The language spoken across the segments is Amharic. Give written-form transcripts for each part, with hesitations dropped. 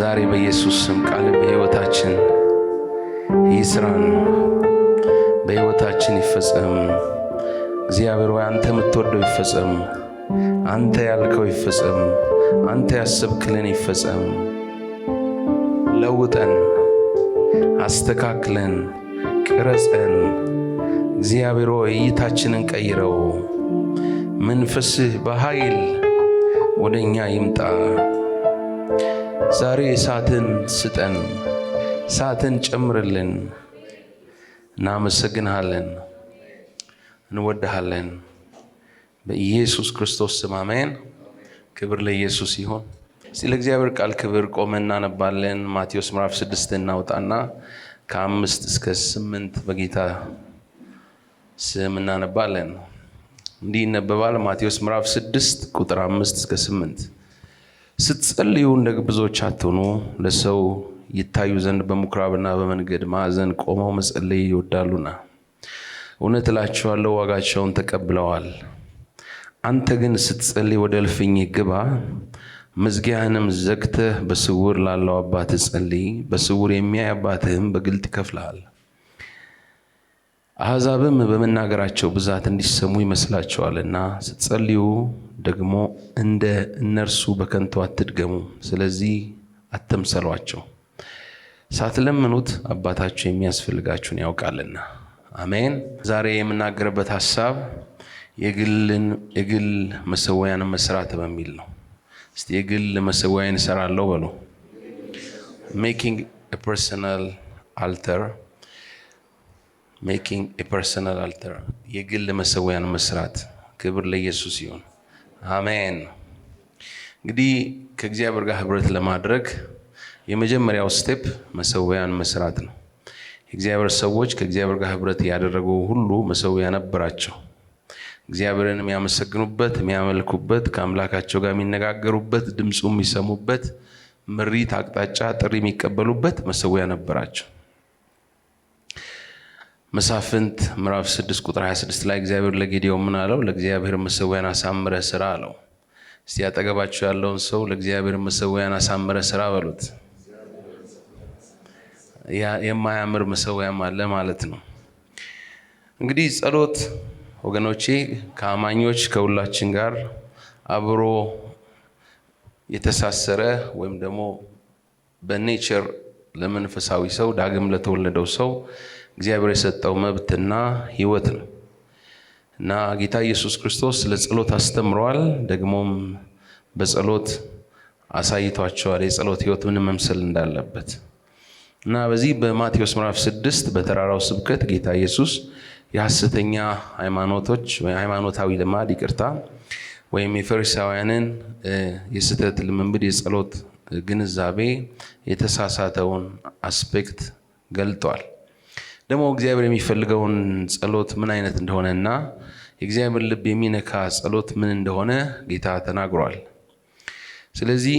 ዛሬ በኢየሱስ ስም ቃል በሕይወታችን ይስራን፣ በሕይወታችን ይፈጸም። እግዚአብሔር ሆይ አንተ የምትወደው ይፈጸም፣ አንተ ያልከው ይፈጸም፣ አንተ ያሰብክልን ይፈጸም። ለውጠን፣ አስተካክለን፣ ቅረጸን። እግዚአብሔር ሆይ እይታችንን ቀይረው። መንፈስህ በኃይል ወደኛ ይምጣ። ዛሬ እሳትን ስጠን፣ እሳትን ጨምርልን። እናመሰግንሃለን፣ እንወድሃለን። በኢየሱስ ክርስቶስ ስም አሜን። ክብር ለኢየሱስ ይሁን። ስለ እግዚአብሔር ቃል ክብር ቆመን እናነባለን። ማቴዎስ ምዕራፍ 6 እናውጣና ከ5 እስከ 8 በጌታ ስም እናነባለን። እንዲህ ይነበባል። ማቴዎስ ምዕራፍ 6 ቁጥር 5 እስከ 8 ስትጸልዩ እንደ ግብዞች አትሁኑ፣ ለሰው ይታዩ ዘንድ በምኩራብና በመንገድ ማዕዘን ቆመው መጸለይ ይወዳሉና፣ እውነት እላችኋለሁ ዋጋቸውን ተቀብለዋል። አንተ ግን ስትጸልይ ወደ እልፍኝህ ግባ፣ መዝጊያህንም ዘግተህ በስውር ላለው አባትህ ጸልይ። በስውር የሚያይ አባትህም በግልጥ ይከፍልሃል። አሕዛብም በመናገራቸው ብዛት እንዲሰሙ ይመስላቸዋልና፣ ስትጸልዩ ደግሞ እንደ እነርሱ በከንቱ አትድገሙ። ስለዚህ አትምሰሏቸው፣ ሳትለምኑት አባታችሁ የሚያስፈልጋችሁን ያውቃልና። አሜን። ዛሬ የምናገርበት ሀሳብ የግል መሰዊያን መስራት በሚል ነው። እስቲ የግል መሰዊያን እሰራለሁ በሉ። ሜኪንግ ኤ ፐርሰናል አልተር፣ ሜኪንግ ኤ ፐርሰናል አልተር፣ የግል መሰዊያን መስራት። ክብር ለኢየሱስ ይሁን። አሜን። እንግዲህ ከእግዚአብሔር ጋር ህብረት ለማድረግ የመጀመሪያው ስቴፕ መሰዊያን መስራት ነው። የእግዚአብሔር ሰዎች ከእግዚአብሔር ጋር ህብረት ያደረጉ ሁሉ መሰዊያ ነበራቸው። እግዚአብሔርን የሚያመሰግኑበት፣ የሚያመልኩበት፣ ከአምላካቸው ጋር የሚነጋገሩበት፣ ድምፁ የሚሰሙበት፣ ምሪት፣ አቅጣጫ፣ ጥሪ የሚቀበሉበት መሰዊያ ነበራቸው። መሳፍንት ምዕራፍ 6 ቁጥር 26 ላይ እግዚአብሔር ለጌዴዎን ምን አለው? ለእግዚአብሔር መሰዊያን አሳምረህ ስራ አለው። እስቲ ያጠገባችሁ ያለውን ሰው ለእግዚአብሔር መሰዊያን አሳምረህ ስራ በሉት። የማያምር መሰዊያም አለ ማለት ነው። እንግዲህ ጸሎት ወገኖቼ ከአማኞች ከሁላችን ጋር አብሮ የተሳሰረ ወይም ደግሞ በኔቸር ለመንፈሳዊ ሰው ዳግም ለተወለደው ሰው እግዚአብሔር የሰጠው መብትና ሕይወት ነው እና ጌታ ኢየሱስ ክርስቶስ ስለ ጸሎት አስተምሯል። ደግሞም በጸሎት አሳይቷቸዋል የጸሎት ሕይወት ምን መምሰል እንዳለበት እና በዚህ በማቴዎስ ምዕራፍ 6 በተራራው ስብከት ጌታ ኢየሱስ የሐሰተኛ ሃይማኖቶች ወይ ሃይማኖታዊ ልማድ ይቅርታ ወይም የፈሪሳውያንን የስህተት ልምምድ የጸሎት ግንዛቤ የተሳሳተውን አስፔክት ገልጧል። ደግሞ እግዚአብሔር የሚፈልገውን ጸሎት ምን አይነት እንደሆነና የእግዚአብሔር ልብ የሚነካ ጸሎት ምን እንደሆነ ጌታ ተናግሯል። ስለዚህ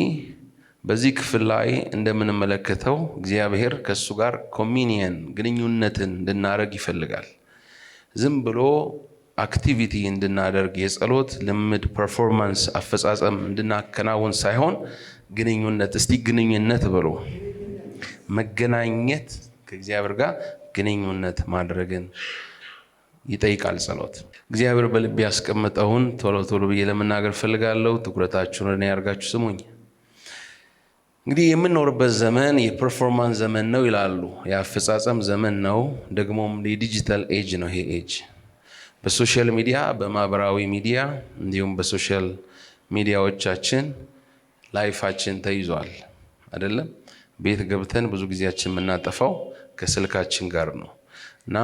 በዚህ ክፍል ላይ እንደምንመለከተው እግዚአብሔር ከእሱ ጋር ኮሚኒየን ግንኙነትን እንድናደርግ ይፈልጋል። ዝም ብሎ አክቲቪቲ እንድናደርግ የጸሎት ልምድ ፐርፎርማንስ አፈጻጸም እንድናከናውን ሳይሆን ግንኙነት። እስቲ ግንኙነት ብሎ መገናኘት ከእግዚአብሔር ጋር ግንኙነት ማድረግን ይጠይቃል ጸሎት። እግዚአብሔር በልብ ያስቀመጠውን ቶሎ ቶሎ ብዬ ለመናገር ፈልጋለሁ። ትኩረታችሁን እኔ ያርጋችሁ ስሙኝ። እንግዲህ የምንኖርበት ዘመን የፐርፎርማንስ ዘመን ነው ይላሉ። የአፈጻጸም ዘመን ነው። ደግሞም የዲጂታል ኤጅ ነው። ይሄ ኤጅ በሶሻል ሚዲያ፣ በማህበራዊ ሚዲያ እንዲሁም በሶሻል ሚዲያዎቻችን ላይፋችን ተይዟል አይደለም። ቤት ገብተን ብዙ ጊዜያችን የምናጠፋው ከስልካችን ጋር ነው እና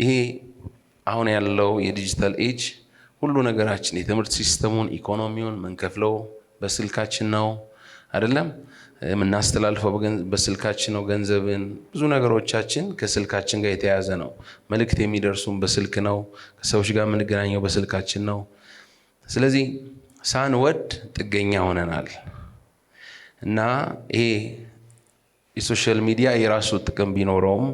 ይሄ አሁን ያለው የዲጂታል ኤጅ ሁሉ ነገራችን የትምህርት ሲስተሙን፣ ኢኮኖሚውን ምንከፍለው በስልካችን ነው አይደለም። የምናስተላልፈው በስልካችን ነው። ገንዘብን፣ ብዙ ነገሮቻችን ከስልካችን ጋር የተያያዘ ነው። መልእክት የሚደርሱን በስልክ ነው። ከሰዎች ጋር የምንገናኘው በስልካችን ነው። ስለዚህ ሳንወድ ጥገኛ ሆነናል እና ይሄ የሶሻል ሚዲያ የራሱ ጥቅም ቢኖረውም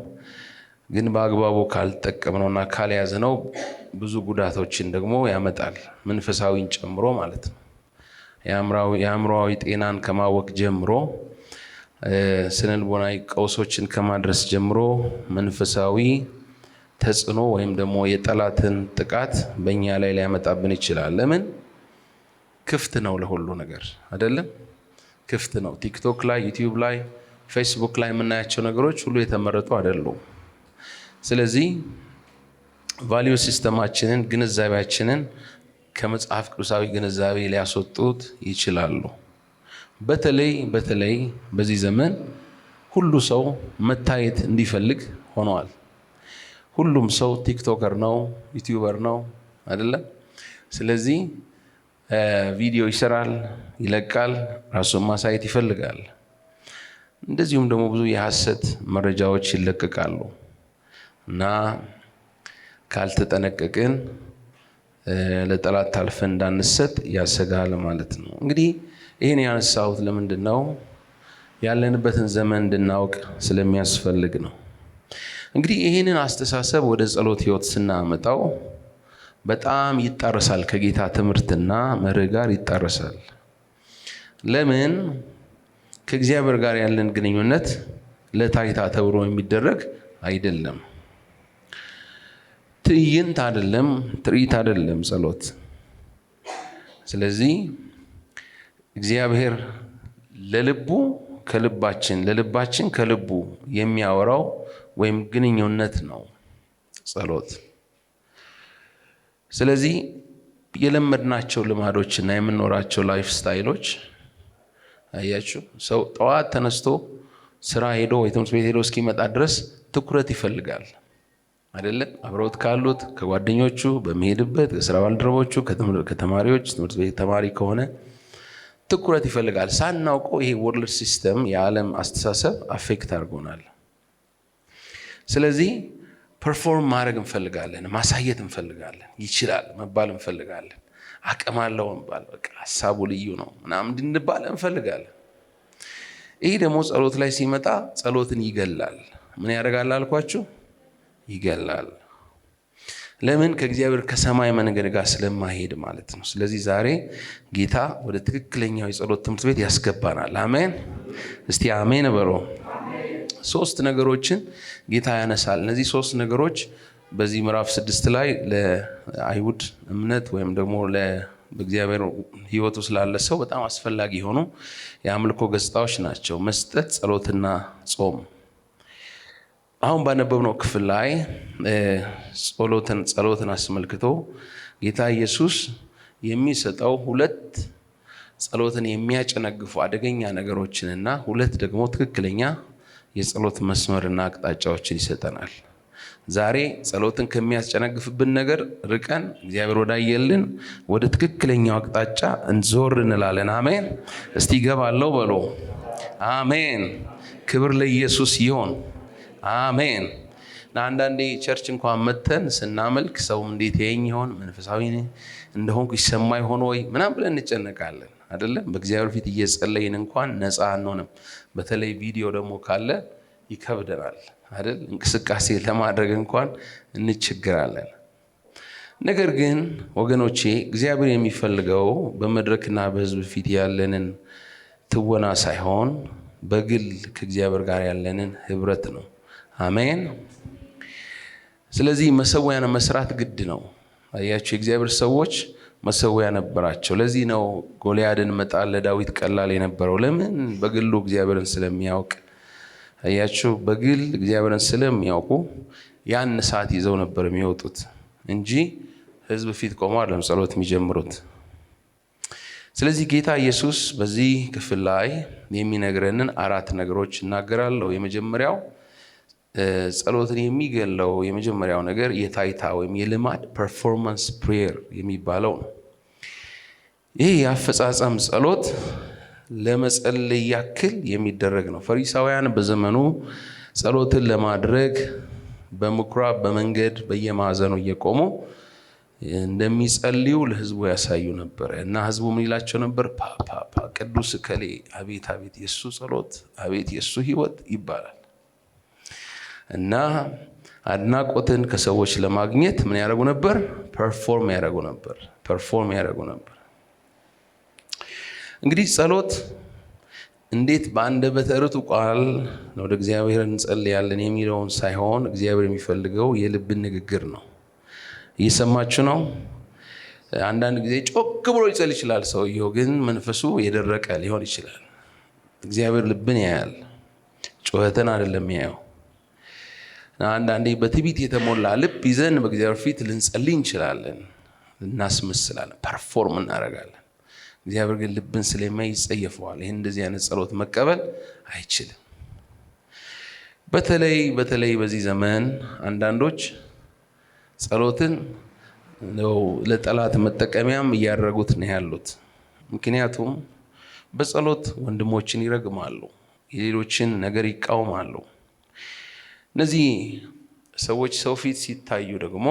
ግን በአግባቡ ካልጠቀምነውና ካልያዝነው ብዙ ጉዳቶችን ደግሞ ያመጣል፣ መንፈሳዊን ጨምሮ ማለት ነው። የአእምሮአዊ ጤናን ከማወክ ጀምሮ ስነልቦናዊ ቀውሶችን ከማድረስ ጀምሮ መንፈሳዊ ተጽዕኖ ወይም ደግሞ የጠላትን ጥቃት በእኛ ላይ ሊያመጣብን ይችላል። ለምን? ክፍት ነው ለሁሉ ነገር አይደለም? ክፍት ነው። ቲክቶክ ላይ፣ ዩቲዩብ ላይ፣ ፌስቡክ ላይ የምናያቸው ነገሮች ሁሉ የተመረጡ አይደሉም። ስለዚህ ቫልዩ ሲስተማችንን፣ ግንዛቤያችንን ከመጽሐፍ ቅዱሳዊ ግንዛቤ ሊያስወጡት ይችላሉ። በተለይ በዚህ ዘመን ሁሉ ሰው መታየት እንዲፈልግ ሆነዋል። ሁሉም ሰው ቲክቶከር ነው፣ ዩቲዩበር ነው አይደለም? ስለዚህ ቪዲዮ ይሰራል፣ ይለቃል፣ ራሱን ማሳየት ይፈልጋል። እንደዚሁም ደግሞ ብዙ የሐሰት መረጃዎች ይለቀቃሉ እና ካልተጠነቀቅን ለጠላት ታልፈን እንዳንሰጥ ያሰጋል ማለት ነው። እንግዲህ ይህን ያነሳሁት ለምንድን ነው? ያለንበትን ዘመን እንድናውቅ ስለሚያስፈልግ ነው። እንግዲህ ይህንን አስተሳሰብ ወደ ጸሎት ህይወት ስናመጣው በጣም ይጣረሳል፣ ከጌታ ትምህርትና መርህ ጋር ይጣረሳል። ለምን? ከእግዚአብሔር ጋር ያለን ግንኙነት ለታይታ ተብሎ የሚደረግ አይደለም። ትዕይንት አይደለም፣ ትርኢት አይደለም ጸሎት። ስለዚህ እግዚአብሔር ለልባችን ከልቡ የሚያወራው ወይም ግንኙነት ነው ጸሎት። ስለዚህ የለመድናቸው ልማዶችና የምንኖራቸው ላይፍ ስታይሎች አያችሁ፣ ሰው ጠዋት ተነስቶ ስራ ሄዶ ወይ ትምህርት ቤት ሄዶ እስኪመጣ ድረስ ትኩረት ይፈልጋል አይደለም? አብረውት ካሉት ከጓደኞቹ፣ በሚሄድበት ከስራ ባልደረቦቹ፣ ከተማሪዎች፣ ትምህርት ቤት ተማሪ ከሆነ ትኩረት ይፈልጋል። ሳናውቀው ይሄ ወርልድ ሲስተም የዓለም አስተሳሰብ አፌክት አድርጎናል። ስለዚህ ፐርፎርም ማድረግ እንፈልጋለን፣ ማሳየት እንፈልጋለን፣ ይችላል መባል እንፈልጋለን፣ አቅም አለው መባል፣ በቃ ሀሳቡ ልዩ ነው ምናምን እንድንባል እንፈልጋለን። ይሄ ደግሞ ጸሎት ላይ ሲመጣ ጸሎትን ይገላል። ምን ያደርጋል አልኳችሁ? ይገላል። ለምን? ከእግዚአብሔር ከሰማይ መንገድ ጋር ስለማይሄድ ማለት ነው። ስለዚህ ዛሬ ጌታ ወደ ትክክለኛው የጸሎት ትምህርት ቤት ያስገባናል። አሜን። እስቲ አሜን በሉ። 3 ነገሮችን ጌታ ያነሳል። እነዚህ 3 ነገሮች በዚህ ምዕራፍ 6 ላይ ለአይሁድ እምነት ወይም ደግሞ በእግዚአብሔር ሕይወቱ ስላለ ሰው በጣም አስፈላጊ የሆኑ የአምልኮ ገጽታዎች ናቸው። መስጠት፣ ጸሎትና ጾም። አሁን ባነበብነው ክፍል ላይ ጸሎትን አስመልክቶ ጌታ ኢየሱስ የሚሰጠው 2 ጸሎትን የሚያጨነግፉ አደገኛ ነገሮችንና 2 ደግሞ ትክክለኛ የጸሎት መስመርና አቅጣጫዎችን ይሰጠናል። ዛሬ ጸሎትን ከሚያስጨነግፍብን ነገር ርቀን እግዚአብሔር ወዳየልን ወደ ትክክለኛው አቅጣጫ እንዞር እንላለን። አሜን። እስቲ ገባለሁ በሉ። አሜን። ክብር ለኢየሱስ ይሁን። አሜን። አንዳንዴ ቸርች እንኳን መተን ስናመልክ ሰውም እንዴት ያየኝ ይሆን፣ መንፈሳዊ እንደሆንኩ ይሰማ ይሆን ወይ ምናምን ብለን እንጨነቃለን አይደለም? በእግዚአብሔር ፊት እየጸለይን እንኳን ነፃ አንሆንም። በተለይ ቪዲዮ ደግሞ ካለ ይከብደናል አይደል? እንቅስቃሴ ለማድረግ እንኳን እንቸገራለን። ነገር ግን ወገኖቼ እግዚአብሔር የሚፈልገው በመድረክና በሕዝብ ፊት ያለንን ትወና ሳይሆን በግል ከእግዚአብሔር ጋር ያለንን ህብረት ነው። አሜን። ስለዚህ መሰዊያን መስራት ግድ ነው። አያችሁ፣ የእግዚአብሔር ሰዎች መሰዊያ ነበራቸው። ለዚህ ነው ጎልያድን መጣል ለዳዊት ቀላል የነበረው። ለምን? በግሉ እግዚአብሔርን ስለሚያውቅ። አያችሁ፣ በግል እግዚአብሔርን ስለሚያውቁ ያን ሰዓት ይዘው ነበር የሚወጡት እንጂ ህዝብ ፊት ቆመው አይደለም ጸሎት የሚጀምሩት። ስለዚህ ጌታ ኢየሱስ በዚህ ክፍል ላይ የሚነግረንን 4 ነገሮች እናገራለሁ። የመጀመሪያው ጸሎትን የሚገለው የመጀመሪያው ነገር የታይታ ወይም የልማድ ፐርፎርማንስ ፕሬየር የሚባለው ነው። ይህ የአፈጻጸም ጸሎት ለመጸለይ ያክል የሚደረግ ነው። ፈሪሳውያን በዘመኑ ጸሎትን ለማድረግ በምኩራብ በመንገድ በየማዕዘኑ እየቆሙ እንደሚጸልዩ ለህዝቡ ያሳዩ ነበር እና ህዝቡ ምን ይላቸው ነበር? ፓፓ ቅዱስ እከሌ፣ አቤት አቤት የሱ ጸሎት፣ አቤት የሱ ህይወት ይባላል። እና አድናቆትን ከሰዎች ለማግኘት ምን ያደርጉ ነበር? ፐርፎርም ያደርጉ ነበር። እንግዲህ ጸሎት እንዴት በአንደበተ ርቱዕ ቃል ወደ እግዚአብሔር እንጸልያለን የሚለውን ሳይሆን እግዚአብሔር የሚፈልገው የልብን ንግግር ነው። እየሰማችሁ ነው? አንዳንድ ጊዜ ጮክ ብሎ ይጸልይ ይችላል ሰውየው፣ ግን መንፈሱ የደረቀ ሊሆን ይችላል። እግዚአብሔር ልብን ያያል፣ ጩኸትን አይደለም ያየው። አንዳንዴ በትዕቢት የተሞላ ልብ ይዘን በእግዚአብሔር ፊት ልንጸልይ እንችላለን፣ እናስመስላለን፣ ፐርፎርም እናደርጋለን። እግዚአብሔር ግን ልብን ስለማይ ይጸየፈዋል። ይህን እንደዚህ አይነት ጸሎት መቀበል አይችልም። በተለይ በዚህ ዘመን አንዳንዶች ጸሎትን ለጠላት መጠቀሚያም እያደረጉት ነው ያሉት። ምክንያቱም በጸሎት ወንድሞችን ይረግማሉ፣ የሌሎችን ነገር ይቃወማሉ። እነዚህ ሰዎች ሰው ፊት ሲታዩ ደግሞ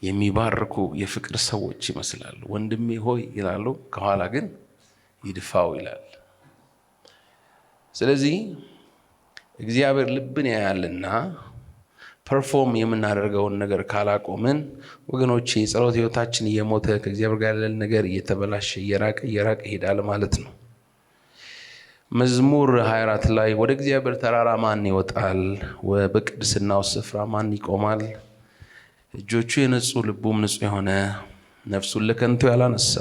የሚባርኩ የፍቅር ሰዎች ይመስላሉ። ወንድሜ ሆይ ይላሉ፣ ከኋላ ግን ይድፋው ይላል። ስለዚህ እግዚአብሔር ልብን ያያልና ፐርፎርም የምናደርገውን ነገር ካላቆምን ወገኖቼ የጸሎት ህይወታችን እየሞተ ከእግዚአብሔር ጋር ያለን ነገር እየተበላሸ እየራቀ ይሄዳል ማለት ነው። መዝሙር 24 ላይ ወደ እግዚአብሔር ተራራ ማን ይወጣል? በቅድስናው ስፍራ ማን ይቆማል? እጆቹ የነጹ ልቡም ንጹህ የሆነ ነፍሱን ለከንቱ ያላነሳ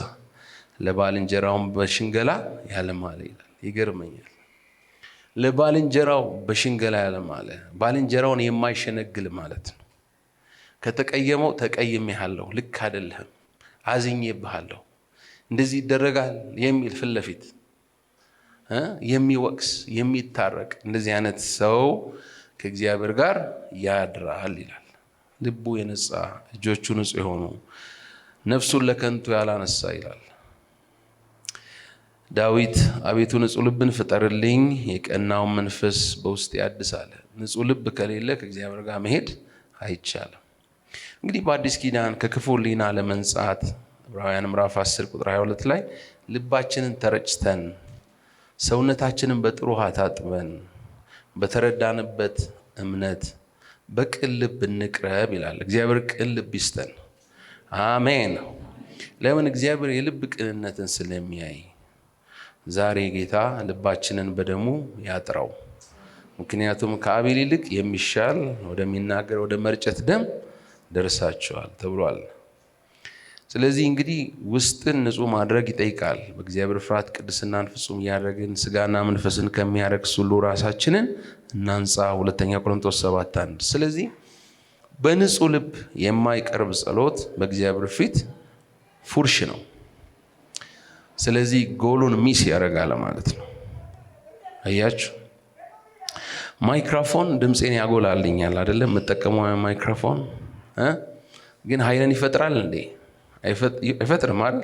ለባልንጀራውም በሽንገላ ያለማለ ይላል። ይገርመኛል። ለባልንጀራው በሽንገላ ያለማለ፣ ባልንጀራውን የማይሸነግል ማለት ነው። ከተቀየመው ተቀይሜሃለሁ፣ ልክ አይደለህም፣ አዝኜብሃለሁ፣ እንደዚህ ይደረጋል የሚል ፊት ለፊት የሚወቅስ የሚታረቅ፣ እንደዚህ አይነት ሰው ከእግዚአብሔር ጋር ያድራል ይላል። ልቡ የነጻ እጆቹ ንጹህ የሆኑ ነፍሱን ለከንቱ ያላነሳ ይላል ዳዊት። አቤቱ ንጹህ ልብን ፍጠርልኝ፣ የቀናውን መንፈስ በውስጤ አድስ አለ። ንጹህ ልብ ከሌለ ከእግዚአብሔር ጋር መሄድ አይቻልም። እንግዲህ በአዲስ ኪዳን ከክፉ ሕሊና ለመንጻት ዕብራውያን ምዕራፍ 10 ቁጥር 22 ላይ ልባችንን ተረጭተን ሰውነታችንን በጥሩ ውሃ ታጥበን በተረዳንበት እምነት በቅን ልብ እንቅረብ ይላል። እግዚአብሔር ቅን ልብ ይስጠን። አሜን። ለምን? እግዚአብሔር የልብ ቅንነትን ስለሚያይ ዛሬ ጌታ ልባችንን በደሙ ያጥራው። ምክንያቱም ከአቤል ይልቅ የሚሻል ወደሚናገር ወደ መርጨት ደም ደርሳችኋል ተብሏል። ስለዚህ እንግዲህ ውስጥን ንጹህ ማድረግ ይጠይቃል። በእግዚአብሔር ፍርሃት ቅድስናን ፍጹም እያደረግን ስጋና መንፈስን ከሚያረክስ ሁሉ ራሳችንን እናንጻ። 2 ቆሮንቶስ 7:1። ስለዚህ በንጹህ ልብ የማይቀርብ ጸሎት በእግዚአብሔር ፊት ፉርሽ ነው። ስለዚህ ጎሉን ሚስ ያደርጋል ማለት ነው። አያችሁ፣ ማይክሮፎን ድምፄን ያጎላልኛል አይደለም? የምጠቀመው ማይክሮፎን ግን ኃይልን ይፈጥራል እንዴ? አይፈጥርም አይደል?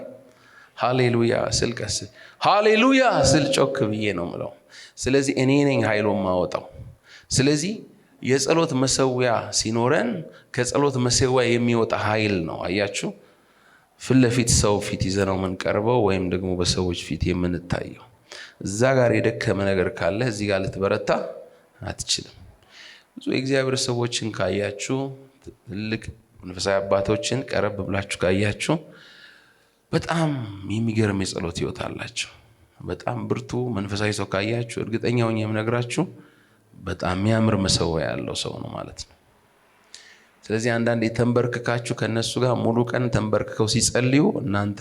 ሃሌሉያ ስል ቀስ ሃሌሉያ ስል ጮክ ብዬ ነው ምለው። ስለዚህ እኔ ነኝ ኃይሉን ማወጣው። ስለዚህ የጸሎት መሰዊያ ሲኖረን ከጸሎት መሰዊያ የሚወጣ ኃይል ነው። አያችሁ፣ ፊት ለፊት ሰው ፊት ይዘነው የምንቀርበው ወይም ደግሞ በሰዎች ፊት የምንታየው። እዛ ጋር የደከመ ነገር ካለ እዚህ ጋር ልትበረታ አትችልም። ብዙ የእግዚአብሔር ሰዎችን ካያችሁ፣ ትልቅ መንፈሳዊ አባቶችን ቀረብ ብላችሁ ካያችሁ በጣም የሚገርም የጸሎት ህይወት አላቸው። በጣም ብርቱ መንፈሳዊ ሰው ካያችሁ እርግጠኛ ሆኜ የምነግራችሁ በጣም የሚያምር መሰዊያ ያለው ሰው ነው ማለት ነው። ስለዚህ አንዳንዴ ተንበርክካችሁ ከነሱ ጋር ሙሉ ቀን ተንበርክከው ሲጸልዩ እናንተ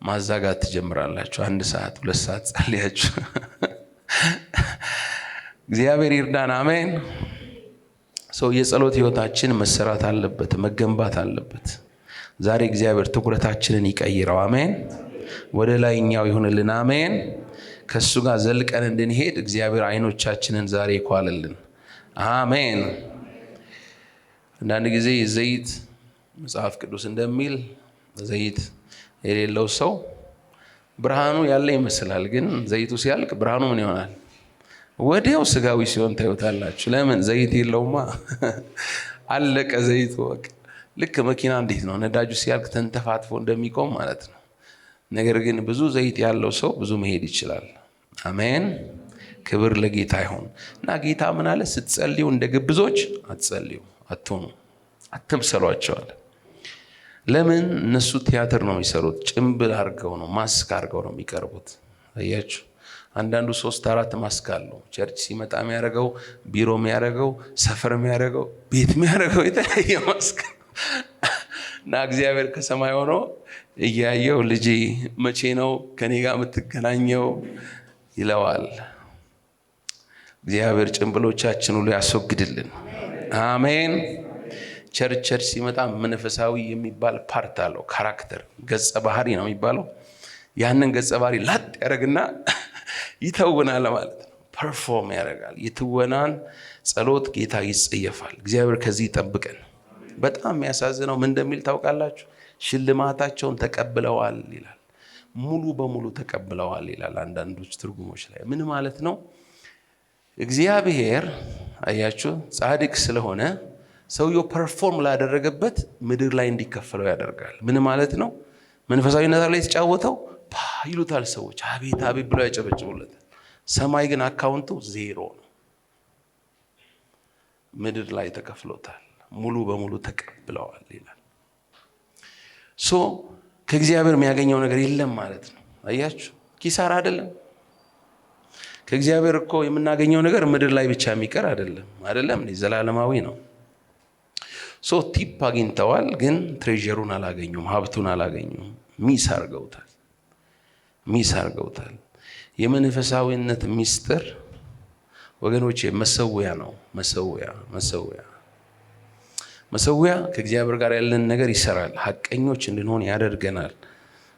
ማዛጋት ትጀምራላችሁ። 1 ሰዓት 2 ሰዓት ጸልያችሁ እግዚአብሔር ይርዳን። አሜን። ሰው የጸሎት ህይወታችን መሰራት አለበት፣ መገንባት አለበት። ዛሬ እግዚአብሔር ትኩረታችንን ይቀይረው። አሜን። ወደ ላይኛው ይሁንልን። አሜን። ከሱ ጋር ዘልቀን እንድንሄድ እግዚአብሔር አይኖቻችንን ዛሬ ይኳልልን። አሜን። አንዳንድ ጊዜ ዘይት መጽሐፍ ቅዱስ እንደሚል ዘይት የሌለው ሰው ብርሃኑ ያለ ይመስላል፣ ግን ዘይቱ ሲያልቅ ብርሃኑ ምን ይሆናል? ወዲያው ስጋዊ ሲሆን ታዩታላችሁ። ለምን? ዘይት የለውማ። አለቀ ዘይቱ። በቃ ልክ መኪና እንዴት ነው ነዳጁ ሲያልቅ ተንተፋትፎ እንደሚቆም ማለት ነው። ነገር ግን ብዙ ዘይት ያለው ሰው ብዙ መሄድ ይችላል። አሜን። ክብር ለጌታ ይሁን። እና ጌታ ምን አለ? ስትጸልዩ እንደ ግብዞች አትጸልዩ፣ አትሆኑ፣ አትምሰሏቸዋል። ለምን? እነሱ ቲያትር ነው የሚሰሩት። ጭምብል አድርገው ነው፣ ማስክ አድርገው ነው የሚቀርቡት። አያችሁ፣ አንዳንዱ 3-4 ማስክ አለው። ቸርች ሲመጣ የሚያደርገው፣ ቢሮ የሚያደርገው፣ ሰፈር የሚያደርገው፣ ቤት የሚያደርገው የተለያየ ማስክ እና እግዚአብሔር ከሰማይ ሆኖ እያየው ልጄ መቼ ነው ከኔ ጋር የምትገናኘው ይለዋል። እግዚአብሔር ጭንብሎቻችን ሁሉ ያስወግድልን። አሜን። ቸርች ሲመጣ መንፈሳዊ የሚባል ፓርት አለው። ካራክተር ገጸ ባህሪ ነው የሚባለው። ያንን ገጸ ባህሪ ላጥ ያደርግና ይተውናል ማለት ነው። ፐርፎርም ያደርጋል። የትወናን ጸሎት ጌታ ይጸየፋል። እግዚአብሔር ከዚህ ይጠብቀን። በጣም የሚያሳዝነው ምን እንደሚል ታውቃላችሁ? ሽልማታቸውን ተቀብለዋል ይላል። ሙሉ በሙሉ ተቀብለዋል ይላል አንዳንዶች ትርጉሞች ላይ። ምን ማለት ነው? እግዚአብሔር አያችሁ ጻድቅ ስለሆነ ሰውየው ፐርፎርም ላደረገበት ምድር ላይ እንዲከፈለው ያደርጋል። ምን ማለት ነው? መንፈሳዊነት ላይ የተጫወተው ይሉታል ሰዎች፣ አቤት አቤት ብለው ያጨበጭቡለታል። ሰማይ ግን አካውንቱ 0 ነው። ምድር ላይ ተከፍሎታል። ሙሉ በሙሉ ተቀብለዋል ይላል። ከእግዚአብሔር የሚያገኘው ነገር የለም ማለት ነው። አያችሁ ኪሳራ አይደለም። ከእግዚአብሔር እኮ የምናገኘው ነገር ምድር ላይ ብቻ የሚቀር አይደለም፣ ዘላለማዊ ነው። ቲፕ አግኝተዋል፣ ግን ትሬዠሩን አላገኙም፣ ሀብቱን አላገኙም። ሚስ አርገውታል። የመንፈሳዊነት ሚስጥር ወገኖቼ መሰዊያ ነው። መሰዊያ ከእግዚአብሔር ጋር ያለን ነገር ይሰራል። ሐቀኞች እንድንሆን ያደርገናል።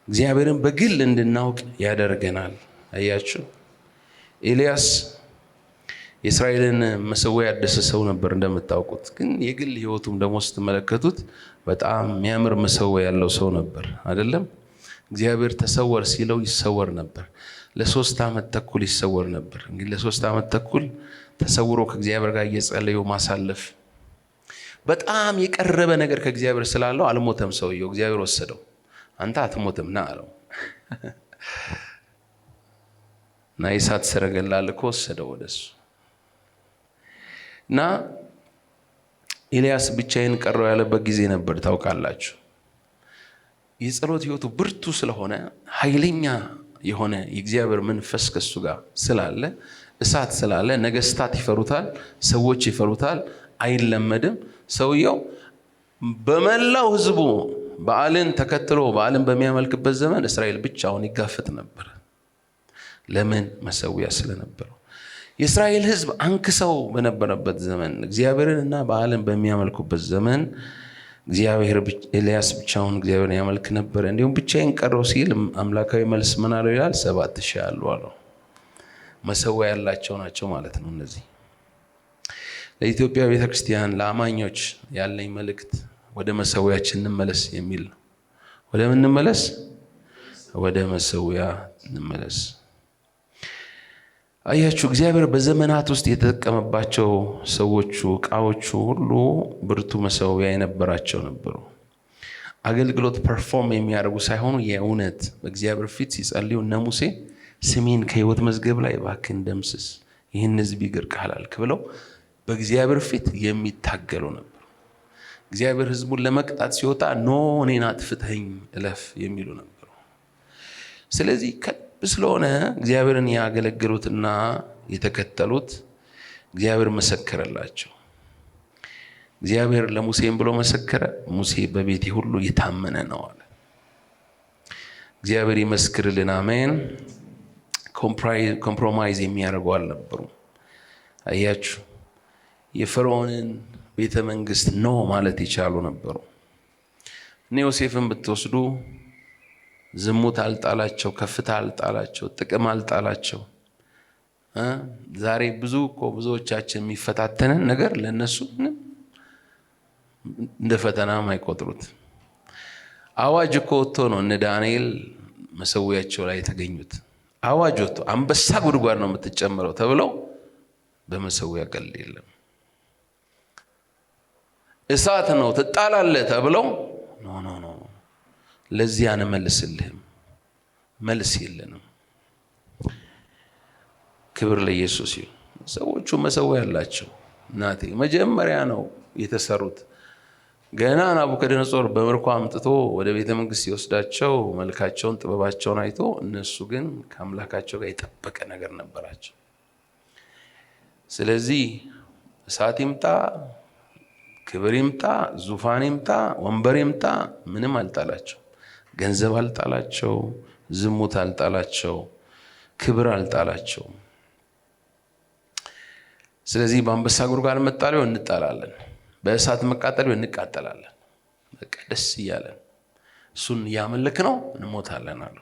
እግዚአብሔርን በግል እንድናውቅ ያደርገናል። አያችሁ ኤልያስ የእስራኤልን መሰዊያ ያደሰ ሰው ነበር እንደምታውቁት። ግን የግል ህይወቱም ደግሞ ስትመለከቱት በጣም የሚያምር መሰዊያ ያለው ሰው ነበር አይደለም? እግዚአብሔር ተሰወር ሲለው ይሰወር ነበር። ለ3 ዓመት ተኩል ይሰወር ነበር። እንግዲህ ለ3 ዓመት ተኩል ተሰውሮ ከእግዚአብሔር ጋር እየጸለዩ ማሳለፍ። በጣም የቀረበ ነገር ከእግዚአብሔር ስላለው አልሞተም ሰውየው። እግዚአብሔር ወሰደው። አንተ አትሞትም ና አለው እና የእሳት ሰረገላ ልኮ ወሰደው ወደሱ። እና ኤልያስ ብቻዬን ቀረው ያለበት ጊዜ ነበር። ታውቃላችሁ የጸሎት ህይወቱ ብርቱ ስለሆነ ኃይለኛ የሆነ የእግዚአብሔር መንፈስ ከሱ ጋር ስላለ፣ እሳት ስላለ ነገስታት ይፈሩታል፣ ሰዎች ይፈሩታል። አይለመድም። ሰውየው በመላው ህዝቡ በዓልን ተከትሎ በዓልን በሚያመልክበት ዘመን እስራኤል ብቻውን ይጋፈጥ ነበር። ለምን? መሰዊያ ስለነበረው። የእስራኤል ህዝብ አንክሰው በነበረበት ዘመን እግዚአብሔርንና በዓልን በሚያመልኩበት ዘመን ኤልያስ ብቻውን እግዚአብሔርን ያመልክ ነበር። እንዲሁም ብቻዬን ቀረው ሲል አምላካዊ መልስ ምን አለው ይላል? 7,000 አለው። መሰዊያ ያላቸው ናቸው ማለት ነው እነዚህ። ለኢትዮጵያ ቤተክርስቲያን ለአማኞች ያለኝ መልእክት ወደ መሰዊያችን እንመለስ የሚል ነው። ወደ ምን እንመለስ? ወደ መሰዊያ እንመለስ። አያችሁ እግዚአብሔር በዘመናት ውስጥ የተጠቀመባቸው ሰዎቹ ዕቃዎቹ ሁሉ ብርቱ መሰዊያ የነበራቸው ነበሩ። አገልግሎት ፐርፎርም የሚያደርጉ ሳይሆኑ የእውነት በእግዚአብሔር ፊት ሲጸልዩ እነ ሙሴ ስሜን ከሕይወት መዝገብ ላይ እባክህን ደምስስ፣ ይህን ሕዝብ ይቅር ካላልክ ብለው በእግዚአብሔር ፊት የሚታገሉ ነበሩ። እግዚአብሔር ሕዝቡን ለመቅጣት ሲወጣ ኖ እኔን አጥፍተኝ እለፍ የሚሉ ነበሩ። ስለዚህ ስለሆነ እግዚአብሔርን ያገለገሉትና የተከተሉት እግዚአብሔር መሰከረላቸው። እግዚአብሔር ለሙሴም ብሎ መሰከረ። ሙሴ በቤቴ ሁሉ የታመነ ነው አለ። እግዚአብሔር ይመስክርልን። አሜን። ኮምፕሮማይዝ የሚያደርጉ አልነበሩም። አያችሁ የፈርዖንን ቤተ መንግስት ነው ማለት ይቻሉ ነበሩ። እነ ዮሴፍን ብትወስዱ ዝሙት አልጣላቸው፣ ከፍታ አልጣላቸው፣ ጥቅም አልጣላቸው። ዛሬ ብዙዎቻችን የሚፈታተንን ነገር ለነሱ እንደ ፈተናም አይቆጥሩት። አዋጅ እኮ ወጥቶ ነው እነ ዳንኤል መሰዊያቸው ላይ የተገኙት። አዋጅ ወጥቶ አንበሳ ጉድጓድ ነው የምትጨምረው ተብለው በመሰዊያ ቀልድ የለም። እሳት ነው ትጣላለህ ተብለው ኖ ለዚህ አንመልስልህም፣ መልስ የለንም። ክብር ለኢየሱስ ይሁን። ሰዎቹ መሰዊያ ያላቸው እናቴ መጀመሪያ ነው የተሰሩት። ገና ናቡከደነጾር በምርኮ አምጥቶ ወደ ቤተ መንግስት ሲወስዳቸው መልካቸውን ጥበባቸውን አይቶ እነሱ ግን ከአምላካቸው ጋር የጠበቀ ነገር ነበራቸው። ስለዚህ እሳት ይምጣ፣ ክብር ይምጣ፣ ዙፋን ይምጣ፣ ወንበር ይምጣ ምንም አልጣላቸው። ገንዘብ አልጣላቸው፣ ዝሙት አልጣላቸው፣ ክብር አልጣላቸው። ስለዚህ በአንበሳ ጉድጓድ መጣል እንጣላለን፣ በእሳት መቃጠል እንቃጠላለን። በቃ ደስ እያለን እሱን እያመለክ ነው እንሞታለን አሉ።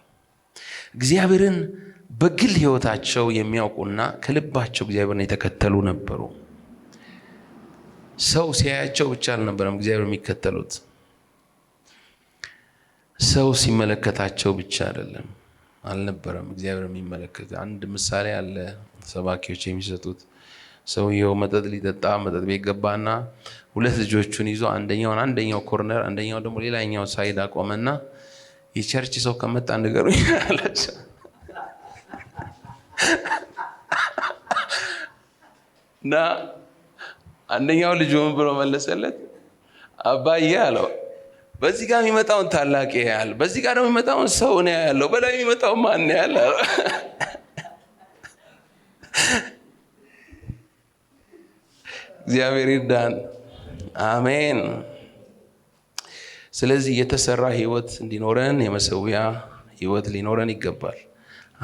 እግዚአብሔርን በግል ህይወታቸው የሚያውቁና ከልባቸው እግዚአብሔርን የተከተሉ ነበሩ። ሰው ሲያያቸው ብቻ አልነበረም እግዚአብሔር የሚከተሉት፣ ሰው ሲመለከታቸው ብቻ አይደለም አልነበረም እግዚአብሔር የሚመለከት። አንድ ምሳሌ አለ ሰባኪዎች የሚሰጡት። ሰውየው መጠጥ ሊጠጣ መጠጥ ቤት ገባና ሁለት ልጆቹን ይዞ አንደኛው ኮርነር አንደኛው ደግሞ ሌላኛው ሳይድ አቆመና የቸርች ሰው ከመጣ ንገሩኝ አላቸው። እና አንደኛው ልጅ ምን ብሎ መለሰለት? አባዬ አለው በዚህ ጋር የሚመጣውን ታላቅ ያያል፣ በዚህ ጋር ደግሞ የሚመጣውን ሰው ነው ያለው፣ በላይ የሚመጣው ማን ነው ያለው? እግዚአብሔር ይርዳን። አሜን። ስለዚህ የተሰራ ህይወት እንዲኖረን የመሰዊያ ህይወት ሊኖረን ይገባል።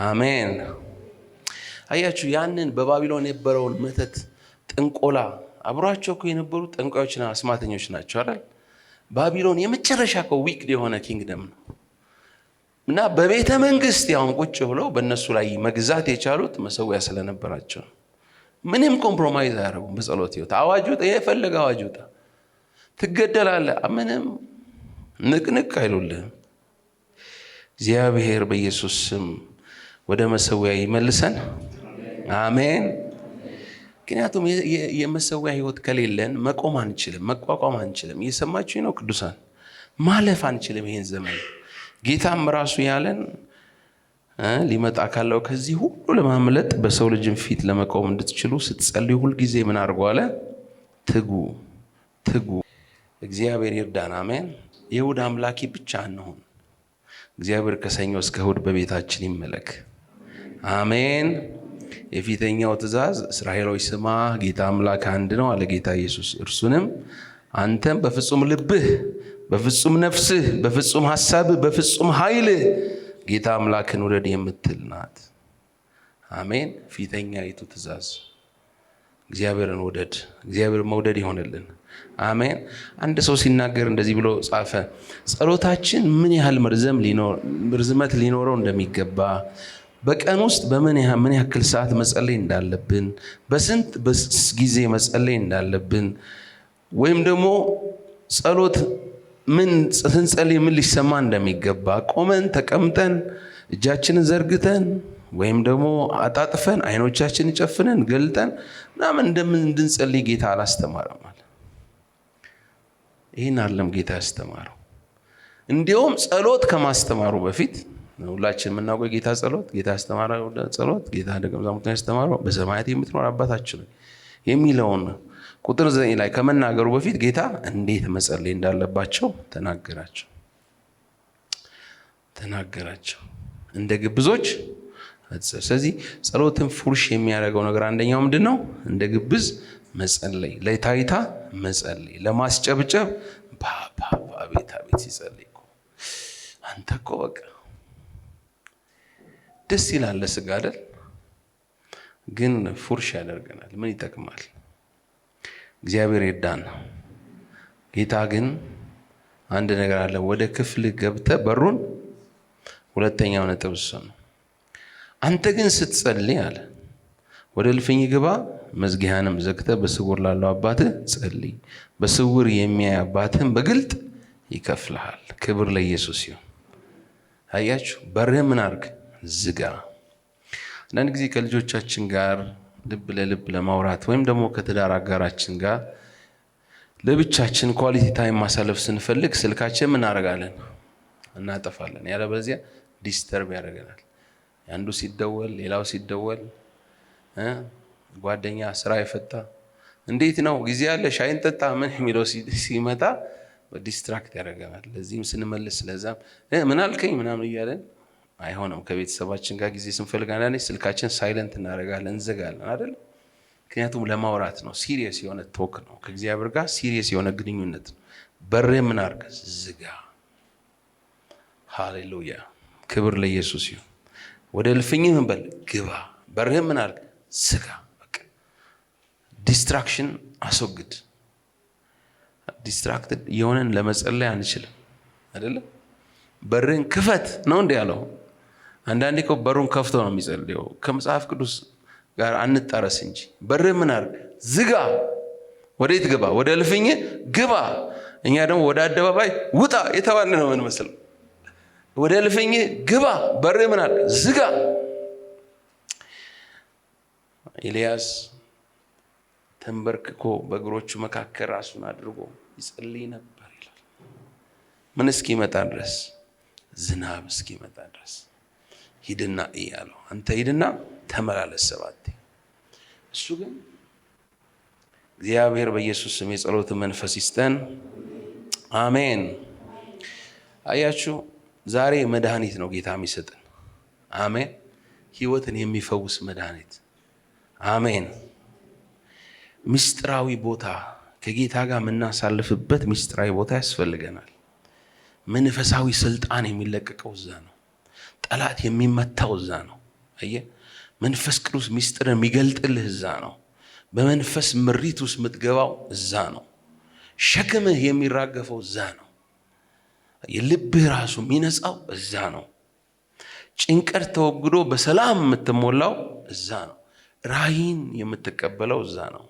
አሜን። አያችሁ ያንን በባቢሎን የነበረውን መተት፣ ጥንቆላ አብሯቸው የነበሩ ጠንቋዮችና አስማተኞች ናቸው አይደል? ባቢሎን የመጨረሻ ዊክድ የሆነ ኪንግደም ነው እና በቤተ መንግስት ያውን ቁጭ ብለው በእነሱ ላይ መግዛት የቻሉት መሰዊያ ስለነበራቸው ምንም ኮምፕሮማይዝ አያደርጉም። በጸሎት ህይወት አዋጅ ውጣ፣ የፈለገ አዋጅ ውጣ፣ ትገደላለህ፣ ምንም ንቅንቅ አይሉልህም። እግዚአብሔር በኢየሱስ ስም ወደ መሰዊያ ይመልሰን። አሜን። ምክንያቱም የመሰዊያ ህይወት ከሌለን መቆም አንችልም፣ መቋቋም አንችልም። እየሰማችሁ ነው ቅዱሳን? ማለፍ አንችልም ይሄን ዘመን። ጌታም ራሱ ያለን ሊመጣ ካለው ከዚህ ሁሉ ለማምለጥ በሰው ልጅም ፊት ለመቆም እንድትችሉ ስትጸልዩ ሁል ጊዜ ምን አድርጉ አለ? ትጉ። እግዚአብሔር ይርዳን። አሜን። የእሑድ አምላኪ ብቻ አንሁን። እግዚአብሔር ከሰኞ እስከ እሑድ በቤታችን ይመለክ። አሜን። የፊተኛው ትእዛዝ እስራኤሎች ስማ ጌታ አምላክ አንድ ነው አለ ጌታ ኢየሱስ። እርሱንም አንተም በፍጹም ልብህ፣ በፍጹም ነፍስህ፣ በፍጹም ሐሳብህ፣ በፍጹም ኃይልህ ጌታ አምላክን ውደድ የምትል ናት። አሜን። ፊተኛይቱ ትእዛዝ እግዚአብሔርን ውደድ። እግዚአብሔር መውደድ ይሆንልን። አሜን። አንድ ሰው ሲናገር እንደዚህ ብሎ ጻፈ። ጸሎታችን ምን ያህል ርዝመት ሊኖረው እንደሚገባ፣ በቀን ውስጥ ምን ያክል ሰዓት መጸለይ እንዳለብን፣ በስንት ጊዜ መጸለይ እንዳለብን፣ ወይም ደግሞ ጸሎት ስንጸልይ ምን ሊሰማ እንደሚገባ፣ ቆመን ተቀምጠን እጃችንን ዘርግተን ወይም ደግሞ አጣጥፈን አይኖቻችንን ጨፍነን ገልጠን ምናምን እንድንጸልይ ጌታ አላስተማረም አለ። ይህን አይደለም ጌታ ያስተማረው። እንዲሁም ጸሎት ከማስተማሩ በፊት ሁላችን የምናውቀው ጌታ ያስተማረው ጸሎት ጌታ ደቀ መዛሙርቱን ያስተማረው በሰማያት የምትኖር አባታችን የሚለውን ቁጥር 9 ላይ ከመናገሩ በፊት ጌታ እንዴት መጸለይ እንዳለባቸው ተናገራቸው እንደ ግብዞች። ስለዚህ ጸሎትን ፉርሽ የሚያደርገው ነገር አንደኛው ምንድነው? እንደ ግብዝ መጸለይ፣ ለታይታ መጸለይ፣ ለማስጨብጨብ ቤት ሲጸልይ አንተ እኮ በቃ ደስ ይላል ለስጋ አይደል? ግን ፉርሽ ያደርገናል። ምን ይጠቅማል? እግዚአብሔር ይርዳን። ጌታ ግን አንድ ነገር አለ። ወደ ክፍል ገብተህ በሩን፣ ሁለተኛው ነጥብ እሱ ነው። አንተ ግን ስትጸልይ አለ ወደ እልፍኝ ግባ፣ መዝጊያህንም ዘግተህ በስውር ላለው አባትህ ጸልይ፣ በስውር የሚያይ አባትህም በግልጥ ይከፍልሃል። ክብር ለኢየሱስ ይሁን። አያችሁ፣ በርህን ምን አድርግ? ዝጋ። አንዳንድ ጊዜ ከልጆቻችን ጋር ልብ ለልብ ለማውራት ወይም ደግሞ ከትዳር አጋራችን ጋር ለብቻችን ኳሊቲ ታይም ማሳለፍ ስንፈልግ ስልካችን ምን እናደርጋለን? እናጠፋለን። ያለበለዚያ ዲስተርብ ያደርገናል። አንዱ ሲደወል ሌላው ሲደወል፣ ጓደኛ ስራ የፈታ እንዴት ነው ጊዜ ያለ ሻይን ጠጣ ምን የሚለው ሲመጣ ዲስትራክት ያደርገናል። ለዚህም ስንመልስ ስለዛም ምን አልከኝ ምናምን እያለን አይሆንም። ከቤተሰባችን ጋር ጊዜ ስንፈልግ አንዳንዴ ስልካችን ሳይለንት እናደርጋለን፣ እንዘጋለን አይደል? ምክንያቱም ለማውራት ነው። ሲሪየስ የሆነ ቶክ ነው። ከእግዚአብሔር ጋር ሲሪየስ የሆነ ግንኙነት ነው። በርህ ምን አድርግ? ዝጋ። ሃሌሉያ፣ ክብር ለኢየሱስ ይሁን። ወደ እልፍኝህ ምን በል? ግባ። በርህ ምን አድርግ? ዝጋ። በቃ ዲስትራክሽን አስወግድ። ዲስትራክትድ የሆነን ለመጸለይ አንችልም አይደለም። በርህን ክፈት ነው እንዴ ያለው። አንዳንዴ እኮ በሩን ከፍቶ ነው የሚጸልየው። ከመጽሐፍ ቅዱስ ጋር አንጣረስ እንጂ በርህ ምን አድርግ? ዝጋ። ወዴት ግባ? ወደ እልፍኝ ግባ። እኛ ደግሞ ወደ አደባባይ ውጣ የተባልን ነው የምንመስለው። ወደ እልፍኝ ግባ፣ በርህ ምን አድርግ? ዝጋ። ኤልያስ ተንበርክኮ በእግሮቹ መካከል ራሱን አድርጎ ይጸልይ ነበር ይላል። ምን እስኪመጣ ድረስ? ዝናብ እስኪመጣ ድረስ። ሂድና እያለው አንተ ሂድና ተመላለስ 7። እሱ ግን እግዚአብሔር በኢየሱስ ስም የጸሎት መንፈስ ይስጠን። አሜን። አያችሁ፣ ዛሬ መድኃኒት ነው ጌታ የሚሰጠን። አሜን። ህይወትን የሚፈውስ መድኃኒት። አሜን። ምስጢራዊ ቦታ ከጌታ ጋር የምናሳልፍበት ምስጢራዊ ቦታ ያስፈልገናል። መንፈሳዊ ስልጣን የሚለቀቀው እዛ ነው። ጠላት የሚመታው እዛ ነው። አየህ፣ መንፈስ ቅዱስ ምስጢርን የሚገልጥልህ እዛ ነው። በመንፈስ ምሪት ውስጥ የምትገባው እዛ ነው። ሸክምህ የሚራገፈው እዛ ነው። የልብህ ራሱ የሚነጻው እዛ ነው። ጭንቀት ተወግዶ በሰላም የምትሞላው እዛ ነው። ራእይን የምትቀበለው እዛ ነው።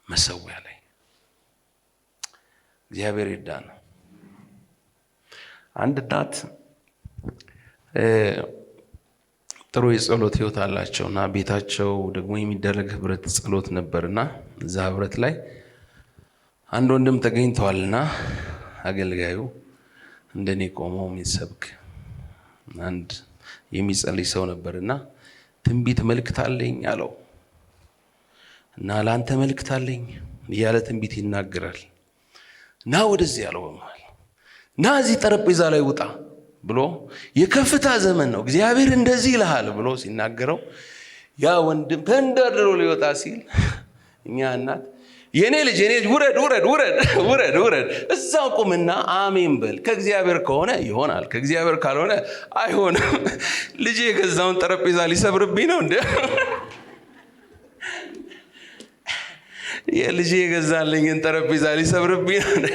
መሰዊያ ላይ እግዚአብሔር ይርዳን። አንድ እናት ጥሩ የጸሎት ህይወት አላቸውና ቤታቸው ደግሞ የሚደረግ ህብረት ጸሎት ነበርና እዛ ህብረት ላይ አንድ ወንድም ተገኝተዋልና አገልጋዩ እንደኔ ቆሞ የሚሰብክ አንድ የሚጸልይ ሰው ነበርና ትንቢት መልእክት አለኝ አለው እና ለአንተ መልእክት አለኝ እያለ ትንቢት ይናገራል። ና ወደዚህ ያለው በመሃል ና እዚህ ጠረጴዛ ላይ ውጣ ብሎ የከፍታ ዘመን ነው እግዚአብሔር እንደዚህ ይልሃል ብሎ ሲናገረው ያ ወንድም ተንደርድሮ ሊወጣ ሲል እኛ እናት የኔ ልጅ ውረድ ውረድ ውረድ ውረድ ውረድ እዛው ቁምና አሜን በል። ከእግዚአብሔር ከሆነ ይሆናል፣ ከእግዚአብሔር ካልሆነ አይሆንም። ልጅ የገዛውን ጠረጴዛ ሊሰብርብኝ ነው እንዴ? የልጅ የገዛልኝን ጠረጴዛ ሊሰብርብኝ ነው።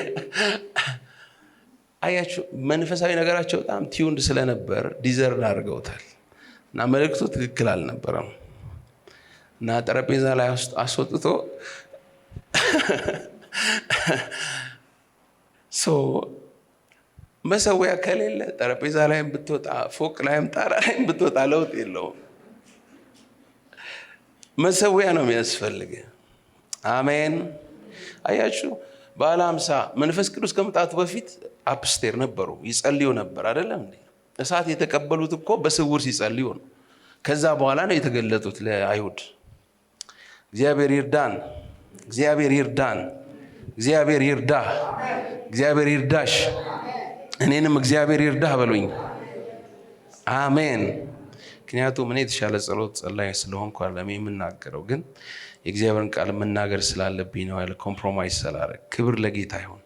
አያችሁ፣ መንፈሳዊ ነገራቸው በጣም ቲዩንድ ስለነበር ዲዘርን አድርገውታል እና መልእክቱ ትክክል አልነበረም እና ጠረጴዛ ላይ አስወጥቶ መሰዊያ ከሌለ ጠረጴዛ ላይም ብትወጣ ፎቅ ላይም ጣራ ላይም ብትወጣ ለውጥ የለውም። መሰዊያ ነው የሚያስፈልግ። አሜን። አያችሁ፣ ባለ 50 መንፈስ ቅዱስ ከመምጣቱ በፊት አፕስቴር ነበሩ፣ ይጸልዩ ነበር አይደለም እንዴ? እሳት የተቀበሉት እኮ በስውር ሲጸልዩ ነው። ከዛ በኋላ ነው የተገለጡት ለአይሁድ። እግዚአብሔር ይርዳን። እግዚአብሔር ይርዳን። እግዚአብሔር ይርዳ። እግዚአብሔር ይርዳሽ። እኔንም እግዚአብሔር ይርዳ በሉኝ። አሜን። ምክንያቱም እኔ የተሻለ ጸሎት ጸላይ ስለሆንኩ አይደለም የምናገረው፣ ግን የእግዚአብሔርን ቃል መናገር ስላለብኝ ነው ያለ ኮምፕሮማይዝ ስላደረግ። ክብር ለጌታ ይሁን።